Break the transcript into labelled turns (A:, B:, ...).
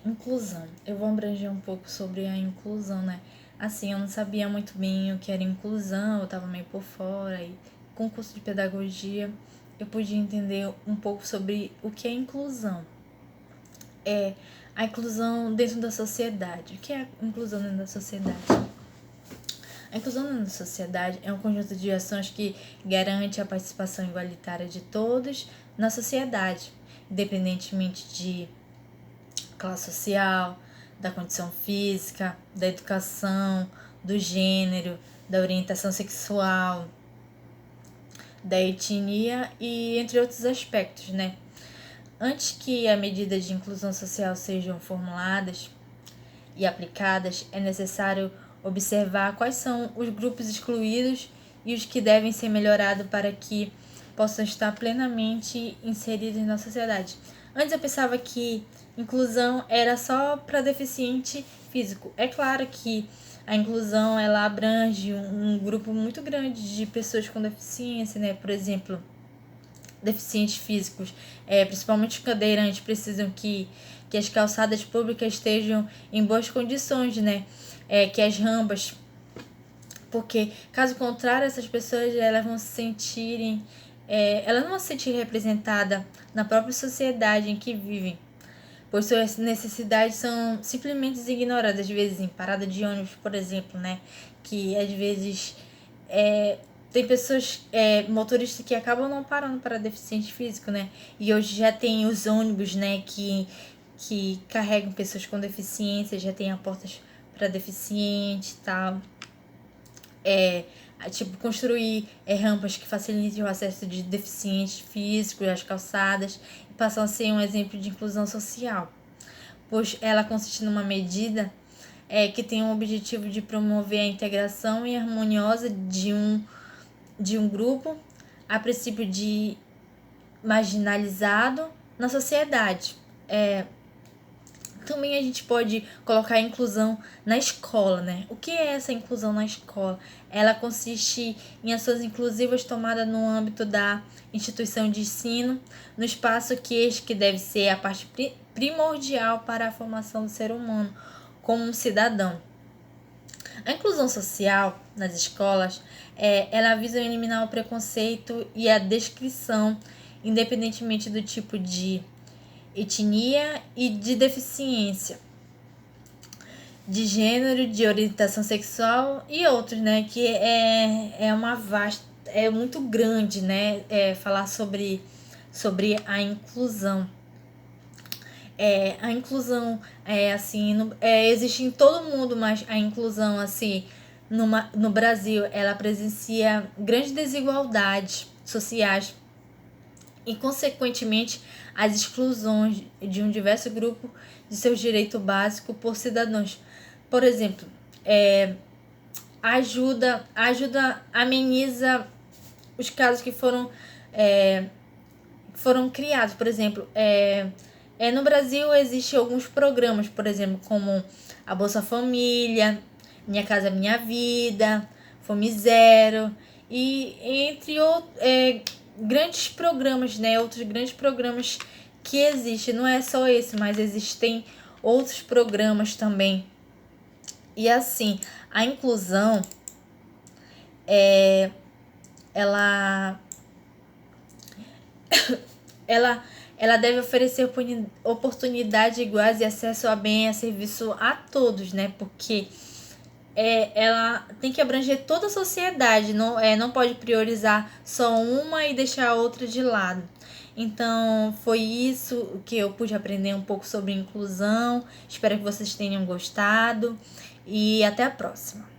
A: Inclusão. Eu vou abranger um pouco sobre a inclusão, né? Assim, eu não sabia muito bem o que era inclusão, eu tava meio por fora. E com o curso de pedagogia, eu pude entender um pouco sobre o que é inclusão. A inclusão dentro da sociedade. O que é a inclusão dentro da sociedade? A inclusão dentro da sociedade é um conjunto de ações que garante a participação igualitária de todos na sociedade, independentemente de classe social, da condição física, da educação, do gênero, da orientação sexual, da etnia e entre outros aspectos, né? Antes que as medidas de inclusão social sejam formuladas e aplicadas, é necessário observar quais são os grupos excluídos e os que devem ser melhorados para que possam estar plenamente inseridos na sociedade. Antes eu pensava que inclusão era só para deficiente físico. É claro que a inclusão ela abrange um grupo muito grande de pessoas com deficiência, né? Por exemplo, deficientes físicos, principalmente os cadeirantes, precisam que as calçadas públicas estejam em boas condições, né? Que as rampas, porque caso contrário, essas pessoas elas vão se sentirem, elas não vão se sentir representadas na própria sociedade em que vivem, pois suas necessidades são simplesmente ignoradas, às vezes em parada de ônibus, por exemplo, né? Que às vezes tem pessoas, motoristas que acabam não parando para deficiente físico, né? E hoje já tem os ônibus, né, que carregam pessoas com deficiência, já tem portas para deficiente e tal. Construir rampas que facilitem o acesso de deficientes físicos às calçadas e passam a ser um exemplo de inclusão social, pois ela consiste numa medida que tem o objetivo de promover a integração e harmoniosa de um grupo, a princípio de marginalizado na sociedade. Também a gente pode colocar a inclusão na escola, né? O que é essa inclusão na escola? Ela consiste em ações inclusivas tomadas no âmbito da instituição de ensino, no espaço que deve ser a parte primordial para a formação do ser humano como um cidadão. A inclusão social nas escolas, ela visa eliminar o preconceito e a descrição, independentemente do tipo de etnia e de deficiência, de gênero, de orientação sexual e outros, né? Que é muito grande, né? Falar sobre a inclusão. A inclusão existe em todo mundo, mas a inclusão assim no Brasil ela presencia grandes desigualdades sociais e consequentemente as exclusões de um diverso grupo de seus direitos básicos por cidadãos. Por exemplo, ajuda ameniza os casos que foram criados. Por exemplo, no Brasil existem alguns programas, por exemplo, como a Bolsa Família, Minha Casa Minha Vida, Fome Zero e entre outros grandes programas, né? Outros grandes programas que existem. Não é só esse, mas existem outros programas também. E assim, a inclusão ela deve oferecer oportunidades iguais e acesso a bem e a serviço a todos, né? Porque ela tem que abranger toda a sociedade, não pode priorizar só uma e deixar a outra de lado. Então, foi isso que eu pude aprender um pouco sobre inclusão. Espero que vocês tenham gostado e até a próxima.